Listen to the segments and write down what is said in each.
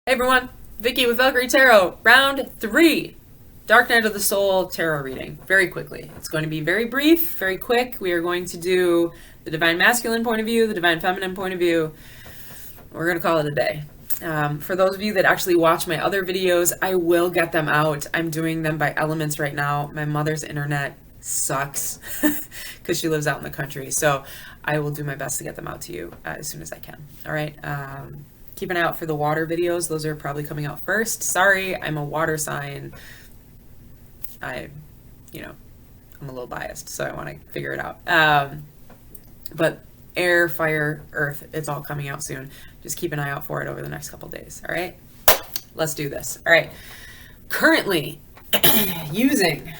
Hey everyone, Vicky with Valkyrie Tarot, round 3, Dark Night of the Soul tarot reading, very quickly. It's going to be very brief, very quick. We are going to do the Divine Masculine point of view, the Divine Feminine point of view. We're going to call it a day. For those of you that actually watch my other videos, I will get them out. I'm doing them by elements right now. My mother's internet sucks because she lives out in the country, so I will do my best to get them out to you as soon as I can. All right. Keep an eye out for the water videos. Those are probably coming out first. Sorry, I'm a water sign. I'm a little biased, so I want to figure it out. But air, fire, earth, it's all coming out soon. Just keep an eye out for it over the next couple days. All right, let's do this. All right, currently using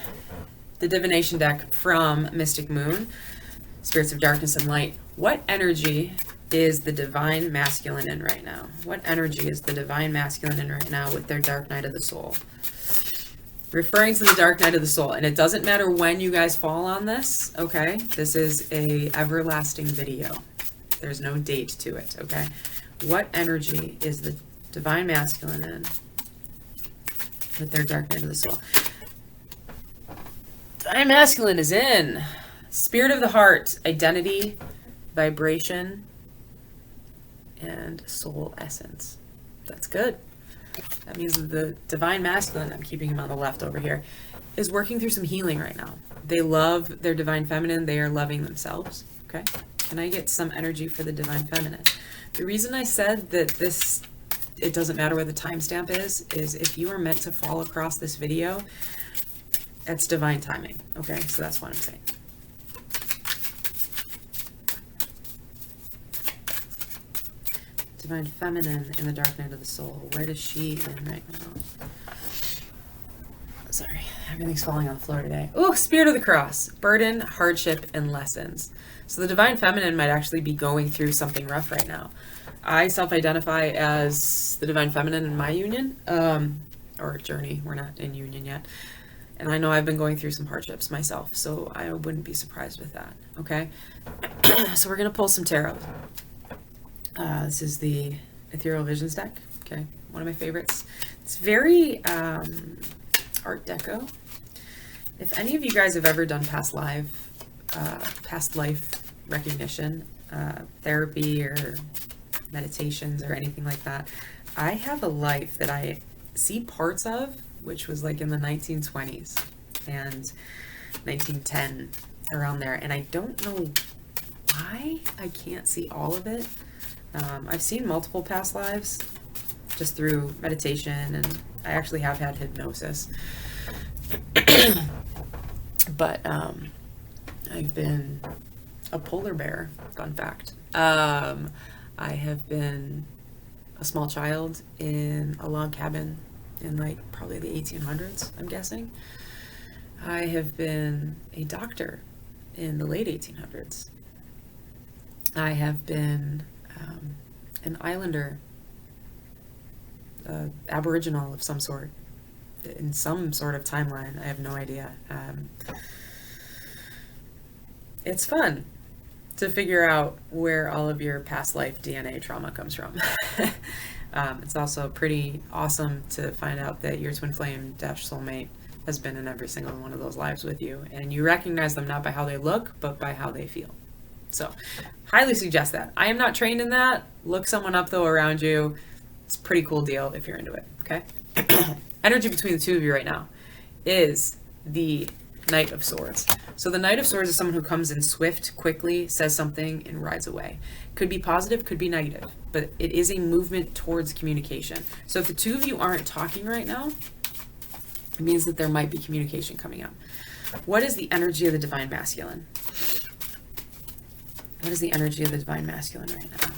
the Divination deck from Mystic Moon, Spirits of Darkness and Light. What energy is the Divine Masculine in right now? What energy is the Divine Masculine in right now with their Dark Night of the Soul? Referring to the Dark Night of the Soul, and it doesn't matter when you guys fall on this, okay? This is a everlasting video. There's no date to it, okay? What energy is the Divine Masculine in with their Dark Night of the Soul? Divine Masculine is in Spirit of the Heart, Identity, Vibration, and Soul Essence. That's good. That means that the Divine Masculine, I'm keeping him on the left over here, is working through some healing right now. They love their Divine Feminine. They are loving themselves. Okay? Can I get some energy for the Divine Feminine? The reason I said that this, it doesn't matter where the timestamp is if you are meant to fall across this video, that's divine timing. Okay? So that's what I'm saying. Divine Feminine in the Dark Night of the Soul. Where does she in right now? Sorry, everything's falling on the floor today. Oh, Spirit of the Cross. Burden, hardship, and lessons. So the Divine Feminine might actually be going through something rough right now. I self-identify as the Divine Feminine in my union, or journey. We're not in union yet. And I know I've been going through some hardships myself, so I wouldn't be surprised with that, okay? So we're going to pull some tarot. This is the Ethereal Visions deck, okay? One of my favorites. It's very Art Deco. If any of you guys have ever done past life recognition, therapy or meditations or anything like that, I have a life that I see parts of, which was like in the 1920s and 1910, around there, and I don't know why I can't see all of it. I've seen multiple past lives just through meditation, and I actually have had hypnosis. But I've been a polar bear, fun fact. I have been a small child in a log cabin in like probably the 1800s, I'm guessing. I have been a doctor in the late 1800s. I have been an islander, aboriginal of some sort, in some sort of timeline. I have no idea. It's fun to figure out where all of your past life DNA trauma comes from. It's also pretty awesome to find out that your twin flame soulmate has been in every single one of those lives with you, and you recognize them not by how they look, but by how they feel. So, highly suggest that. I am not trained in that. Look someone up, though, around you. It's a pretty cool deal if you're into it, okay? Energy between the two of you right now is the Knight of Swords. So the Knight of Swords is someone who comes in swift, quickly, says something, and rides away. Could be positive, could be negative, but it is a movement towards communication. So if the two of you aren't talking right now, it means that there might be communication coming up. What is the energy of the Divine Masculine? What is the energy of the Divine Masculine right now?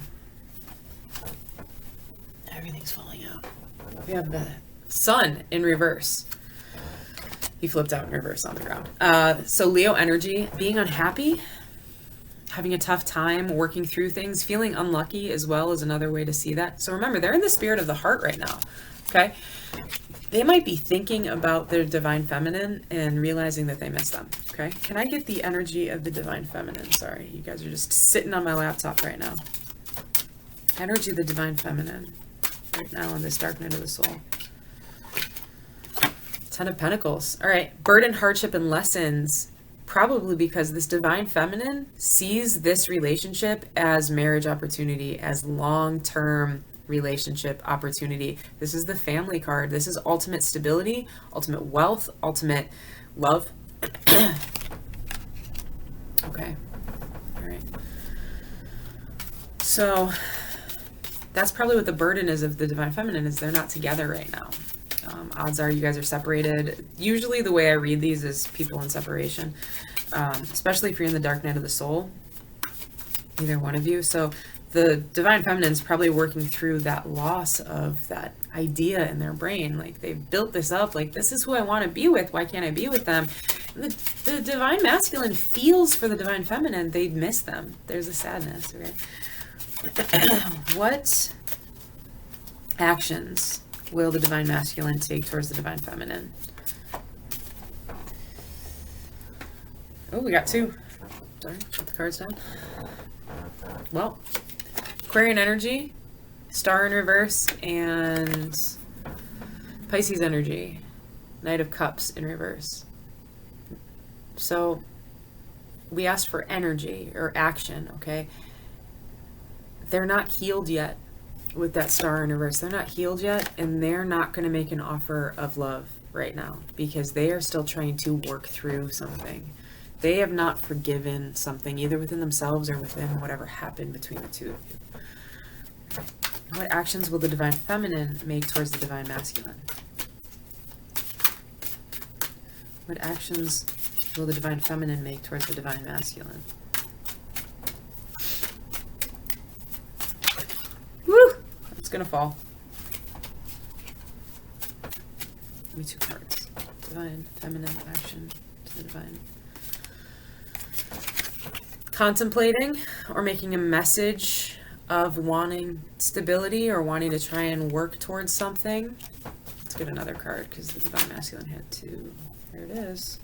Everything's falling out. We have the Sun in reverse. He flipped out in reverse on the ground. So Leo energy, being unhappy, having a tough time working through things, feeling unlucky as well is another way to see that. So remember, they're in the Spirit of the Heart right now, okay? They might be thinking about their Divine Feminine and realizing that they missed them, okay? Can I get the energy of the Divine Feminine? Sorry, you guys are just sitting on my laptop right now. Energy of the Divine Feminine. right now in this dark night of the soul. Ten of Pentacles. All right. Burden, hardship, and lessons. Probably because this divine feminine sees this relationship as marriage opportunity, as long-term relationship opportunity. This is the family card. This is ultimate stability, ultimate wealth, ultimate love. Okay. All right. So that's probably what the burden is of the divine feminine, is they're not together right now. Odds are you guys are separated. Usually the way I read these is people in separation, especially if you're in the dark night of the soul, either one of you. So the divine feminine is probably working through that loss of that idea in their brain. Like, they've built this up, like, this is who I want to be with. Why can't I be with them? And the divine masculine feels for the divine feminine. They miss them. There's a sadness, okay? What actions will the divine masculine take towards the divine feminine? Oh, we got two. Sorry, put the cards down. Well, Aquarian energy, Star in reverse, and Pisces energy, Knight of Cups in reverse. So we asked for energy or action, okay? They're not healed yet with that Star in reverse. They're not healed yet, and they're not going to make an offer of love right now because they are still trying to work through something. They have not forgiven something, either within themselves or within whatever happened between the two of you. What actions will the divine feminine make towards the divine masculine? What actions will the divine feminine make towards the divine masculine? Woo! It's gonna fall. Give me two cards. Divine feminine action to the divine. Contemplating or making a message of wanting stability or wanting to try and work towards something. Let's get another card because the divine masculine had two. There it is.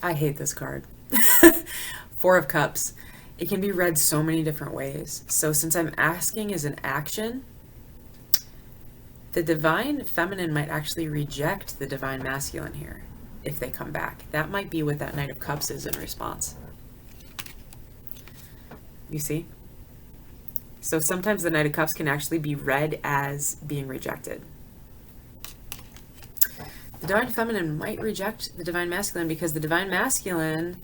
I hate this card. Four of Cups. It can be read so many different ways. So since I'm asking as an action, the divine feminine might actually reject the divine masculine here if they come back. That might be what that Knight of Cups is in response. You see? So sometimes the Knight of Cups can actually be read as being rejected. The divine feminine might reject the divine masculine because the divine masculine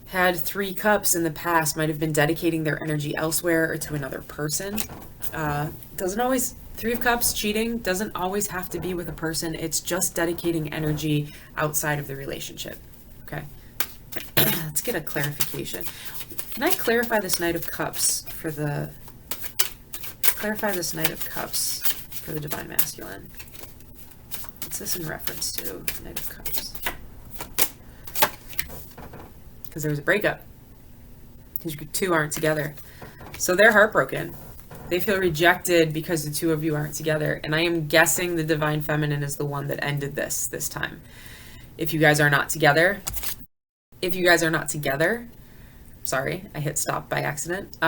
had 3 cups in the past, might have been dedicating their energy elsewhere or to another person. Doesn't always, 3 of Cups, cheating, doesn't always have to be with a person. It's just dedicating energy outside of the relationship. Okay. Let's get a clarification. Can I clarify this Knight of Cups for the, divine masculine? What's this in reference to, Knight of Cups? Because there was a breakup. These 2 aren't together. So they're heartbroken. They feel rejected because the 2 of you aren't together. And I am guessing the divine feminine is the one that ended this time. If you guys are not together, sorry, I hit stop by accident.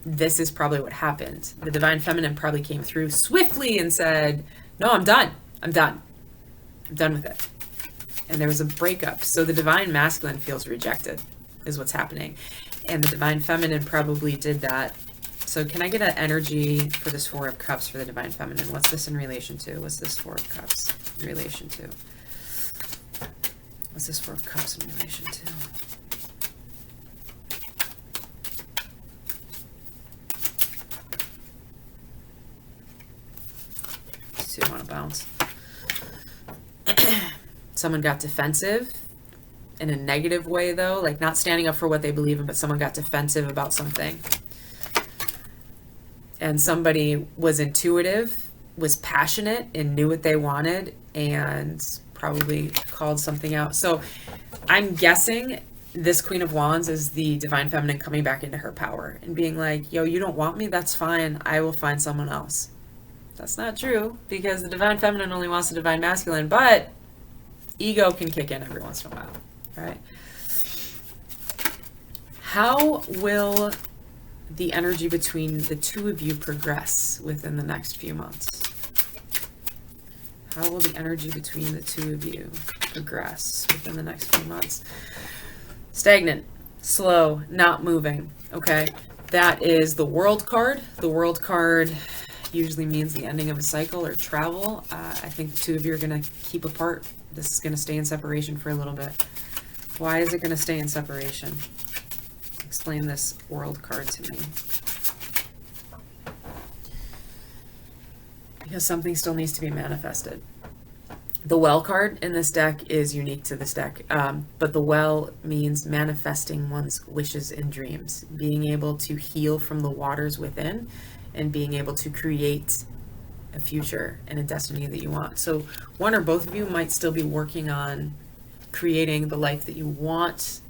This is probably what happened. The divine feminine probably came through swiftly and said, no, I'm done with it. And there was a breakup. So the divine masculine feels rejected is what's happening. And the divine feminine probably did that. So can I get an energy for this 4 of Cups for the divine feminine? What's this in relation to? What's this 4 of Cups in relation to? What's this 4 of Cups in relation to? These 2 want to bounce. Someone got defensive in a negative way, though, like not standing up for what they believe in, but someone got defensive about something. And somebody was intuitive, was passionate, and knew what they wanted, and probably called something out. So I'm guessing this Queen of Wands is the divine feminine coming back into her power and being like, yo, you don't want me? That's fine. I will find someone else. That's not true, because the divine feminine only wants the divine masculine, but ego can kick in every once in a while, right? How will the energy between the two of you progress within the next few months? How will the energy between the two of you progress within the next few months? Stagnant, slow, not moving. Okay, that is the World card. The World card usually means the ending of a cycle or travel. I think the two of you are going to keep apart. This is going to stay in separation for a little bit. Why is it going to stay in separation? Explain this World card to me. Because something still needs to be manifested. The Well card in this deck is unique to this deck, but the Well means manifesting one's wishes and dreams, being able to heal from the waters within, and being able to create a future and a destiny that you want. So one or both of you might still be working on creating the life that you want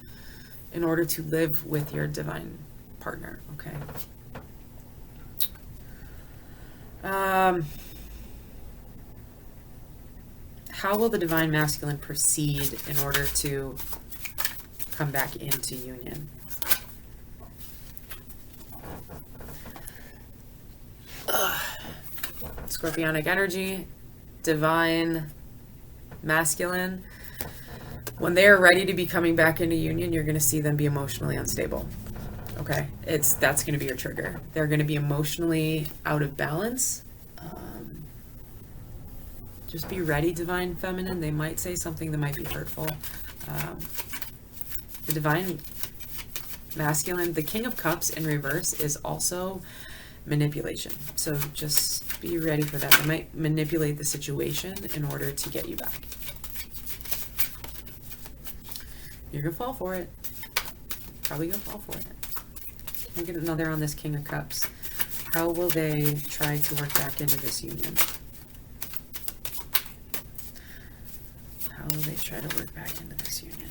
in order to live with your divine partner, okay? How will the divine masculine proceed in order to come back into union? Scorpionic energy, divine masculine. When they are ready to be coming back into union, you're going to see them be emotionally unstable. Okay, that's going to be your trigger. They're going to be emotionally out of balance. Just be ready, divine feminine. They might say something that might be hurtful. The divine masculine, the King of Cups in reverse is also manipulation. So just be ready for that. They might manipulate the situation in order to get you back. You're going to fall for it. Probably going to fall for it. Can I get another on this King of Cups? How will they try to work back into this union? How will they try to work back into this union?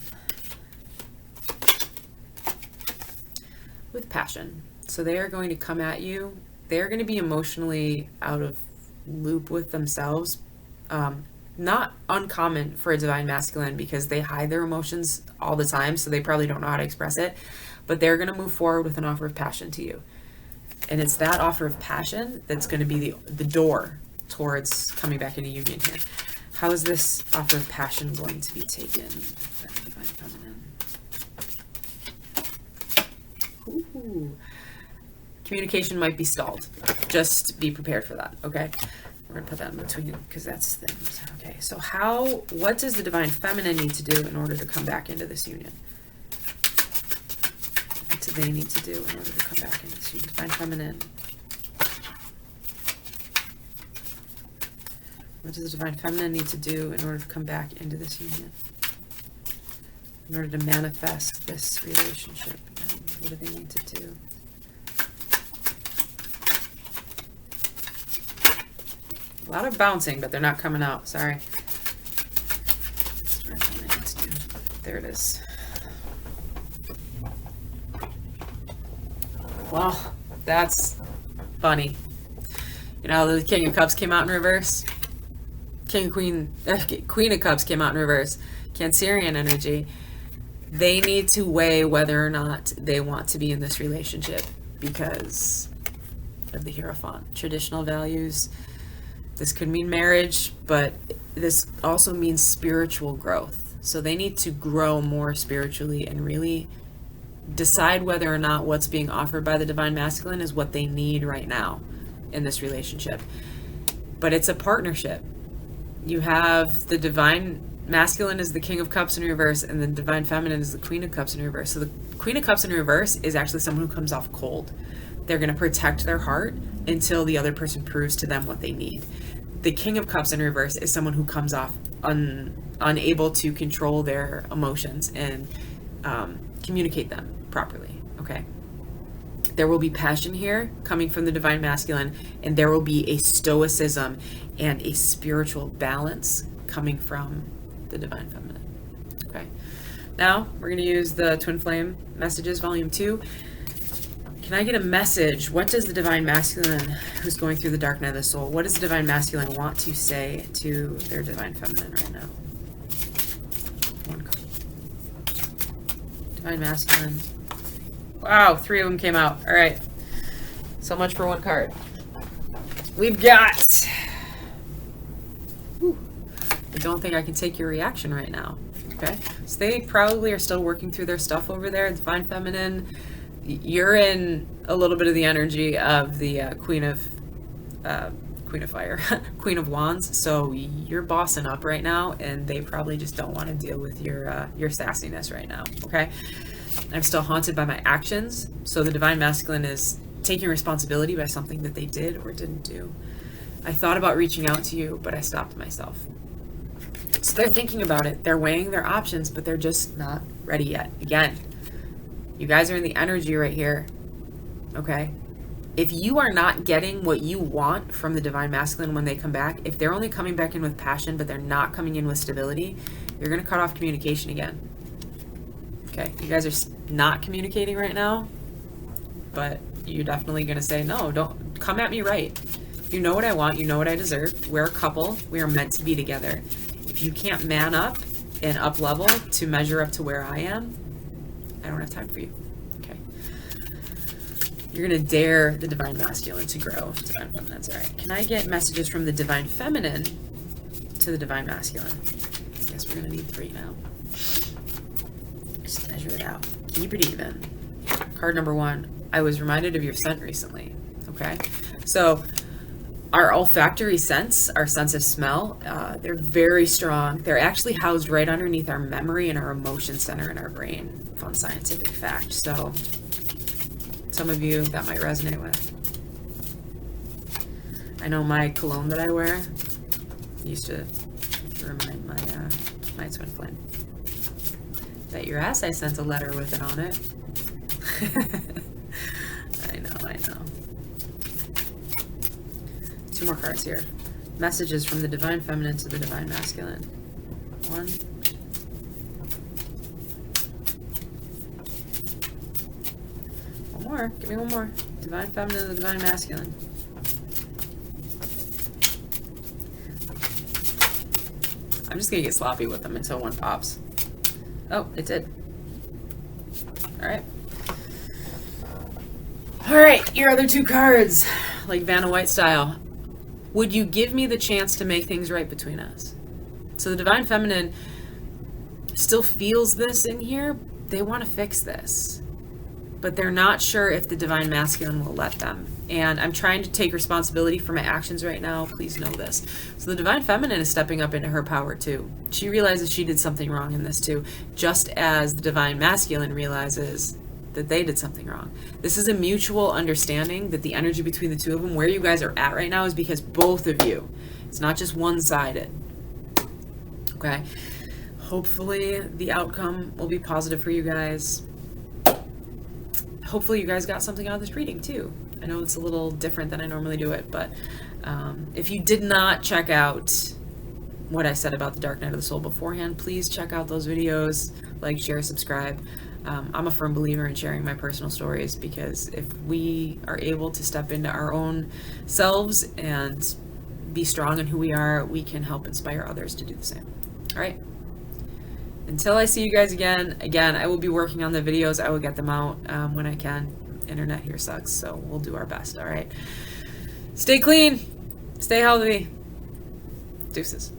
With passion. So they are going to come at you. They're going to be emotionally out of loop with themselves. Not uncommon for a divine masculine because they hide their emotions all the time, so they probably don't know how to express it. But they're going to move forward with an offer of passion to you. And it's that offer of passion that's going to be the door towards coming back into union here. How is this offer of passion going to be taken? Divine feminine. Ooh. Communication might be stalled. Just be prepared for that, okay? We're going to put that in between because that's things. Okay, so what does the divine feminine need to do in order to come back into this union? What do they need to do in order to come back into this union? Divine feminine. What does the divine feminine need to do in order to come back into this union? In order to manifest this relationship? What do they need to do? A lot of bouncing, but they're not coming out. Sorry. There it is. Well, that's funny. You know, the King of Cups came out in reverse. Queen of Cups came out in reverse. Cancerian energy. They need to weigh whether or not they want to be in this relationship because of the Hierophant. Traditional values. This could mean marriage, but this also means spiritual growth. So they need to grow more spiritually and really decide whether or not what's being offered by the divine masculine is what they need right now in this relationship. But it's a partnership. You have the divine masculine is the King of Cups in reverse, and the divine feminine is the Queen of Cups in reverse. So the Queen of Cups in reverse is actually someone who comes off cold. They're going to protect their heart until the other person proves to them what they need. The King of Cups in reverse is someone who comes off unable to control their emotions and communicate them properly. Okay. There will be passion here coming from the divine masculine, and there will be a stoicism and a spiritual balance coming from the divine feminine. Okay. Now we're going to use the Twin Flame Messages Volume 2. Can I get a message? What does the divine masculine who's going through the dark night of the soul, what does the divine masculine want to say to their divine feminine right now? One card. Divine masculine. Wow, 3 of them came out. All right. So much for one card. We've got... Whew, I don't think I can take your reaction right now. Okay? So they probably are still working through their stuff over there. Divine Feminine, you're in a little bit of the energy of the Queen of Fire, Queen of Wands. So you're bossing up right now, and they probably just don't want to deal with your sassiness right now. Okay? I'm still haunted by my actions. So the Divine Masculine is taking responsibility by something that they did or didn't do. I thought about reaching out to you, but I stopped myself. So they're thinking about it. They're weighing their options, but they're just not ready yet. Again, you guys are in the energy right here. Okay? If you are not getting what you want from the Divine Masculine when they come back, if they're only coming back in with passion, but they're not coming in with stability, you're going to cut off communication again. Okay? You guys are not communicating right now, but you're definitely going to say, no, don't come at me right. You know what I want. You know what I deserve. We're a couple. We are meant to be together. If you can't man up and up level to measure up to where I am, I don't have time for you. Okay. You're going to dare the Divine Masculine to grow. Divine Feminine's all right. Can I get messages from the Divine Feminine to the Divine Masculine? I guess we're going to need 3 now. Just measure it out. Keep it even. Card number 1. I was reminded of your scent recently. Okay. So our olfactory sense, our sense of smell, they're very strong. They're actually housed right underneath our memory and our emotion center in our brain. Fun scientific fact. So some of you that might resonate with. I know my cologne that I wear used to remind my twin flame. Bet your ass I sent a letter with it on it. I know. 2 more cards here. Messages from the Divine Feminine to the Divine Masculine. 1. One more. Give me one more. Divine Feminine to the Divine Masculine. I'm just gonna get sloppy with them until one pops. Oh, it did. Alright. Alright, your other 2 cards. Like Vanna White style. Would you give me the chance to make things right between us? So the Divine Feminine still feels this in here. They want to fix this. But they're not sure if the Divine Masculine will let them. And I'm trying to take responsibility for my actions right now. Please know this. So the Divine Feminine is stepping up into her power too. She realizes she did something wrong in this too. Just as the Divine Masculine realizes that they did something wrong. This is a mutual understanding that the energy between the 2 of them, where you guys are at right now, is because both of you. It's not just one-sided. Okay? Hopefully the outcome will be positive for you guys. Hopefully you guys got something out of this reading too. I know it's a little different than I normally do it, but if you did not check out what I said about the Dark Night of the Soul beforehand, please check out those videos, like, share, subscribe. I'm a firm believer in sharing my personal stories, because if we are able to step into our own selves and be strong in who we are, we can help inspire others to do the same. All right. Until I see you guys again, I will be working on the videos. I will get them out when I can. Internet here sucks, so we'll do our best. All right. Stay clean. Stay healthy. Deuces.